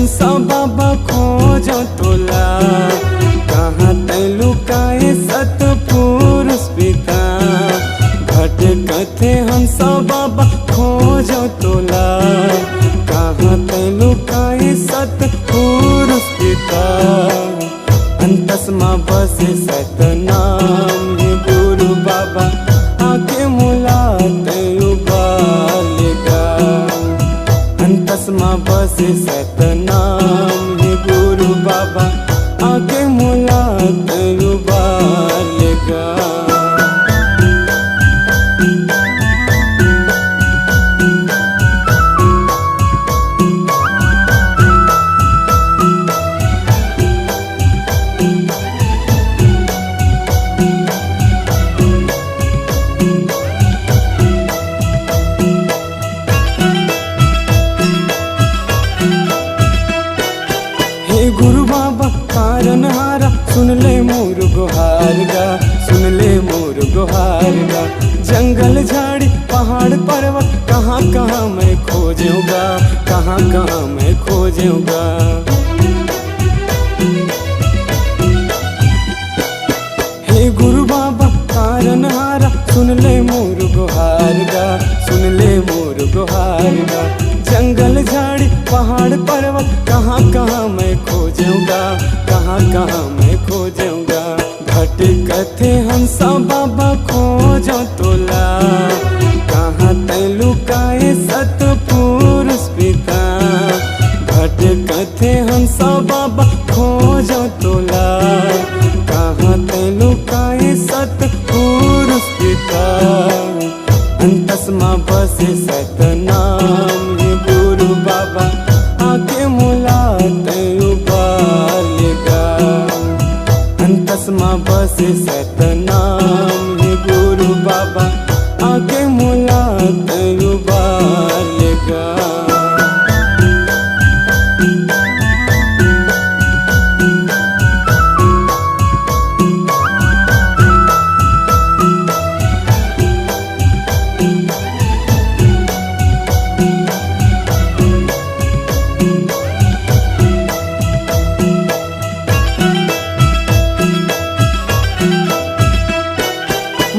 हंसा बाबा खोजो तोला, कहाँ तैलू काए सतपुरुष पिता। घट कथे हंसा बाबा खोजो तोला, कहाँ तैलू काए सतपुरुष पिता। अंतस्मा बसे सतनाम हे गुरु बाबा, आके मुलाते उबालेगा। अंतस्मा बसे सतनाम हे गुरु बाबा, आके मुलाते उबालेगा। गुरु बाबा कारण हारा, सुन ले मोर गुहार गा, सुन ले मोर गुहार गा। जंगल झाड़ी पहाड़ पर्वत कहाँ कहाँ मैं खोजूंगा, कहाँ कहाँ मैं खोजूंगा। हे गुरु बाबा कारण हारा, सुन ले मोर गुहार गा, सुन ले मोर गुहार गा। जंगल झाड़ी पहाड़ पर्वत कहाँ कहाँ मैं खोजूंगा, कहाँ कहाँ मैं खोजूंगा। घट कथे हंसा बाबा खोजो तोला, कहाँ तैलू काए सतपुरुष पिता। घट कथे हंसा बाबा खोजो तोला, कहाँ तैलू काए सतपुरुष पिता। अंतस्मा बसे सतनाम हे गुरु बाबा, आके मुलाते उबालेगा। अंतस्मा बसे सतनाम हे गुरु बाबा, आके मुलाते उबालेगा।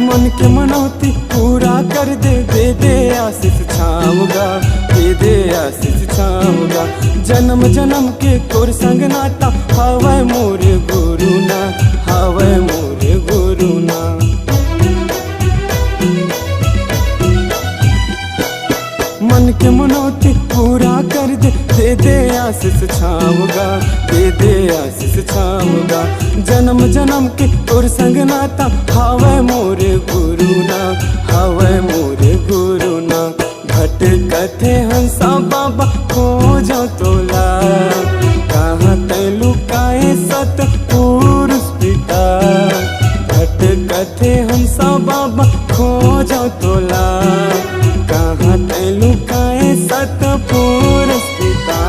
मन के मनौती पूरा कर दे, दे दे आशीष छाऊंगा, दे दे आशीष छाऊंगा। जन्म जन्म के तोर संग नाता, हवै मोर गुरु ना, हवै मोर गुरु ना। मन के मनौती पूरा कर दे, दे दे आशीष छाऊंगा, दे दे आशीष छाऊंगा। जन्म जन्म के तोर संग नाता, हवै मोर गुरु ना, हवै मोर गुरु ना। घट कथे हंसा बाबा खोजो तोला, कहाँ तैलू काए सतपुरुष पिता। घट कथे हंसा बाबा खोजो तोला, कहाँ तैलू काए सतपुरुष पिता।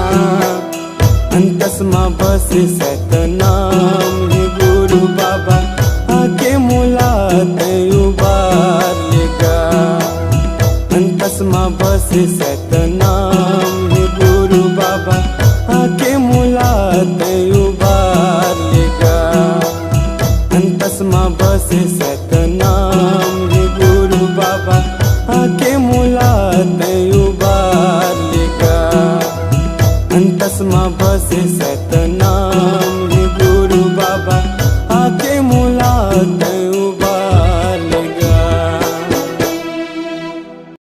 अंतस्मा बसे सतनाम हे गुरु बाबा, आके मुलाते उबालेगा। अंतस्मा बसे सतनाम हे गुरु बाबा, आके मुलाते उबालेगा। अंतस्मा बसे सतनाम हे गुरु बाबा, आके मुलाते उबालेगा। अंतस्मा बसे सतनाम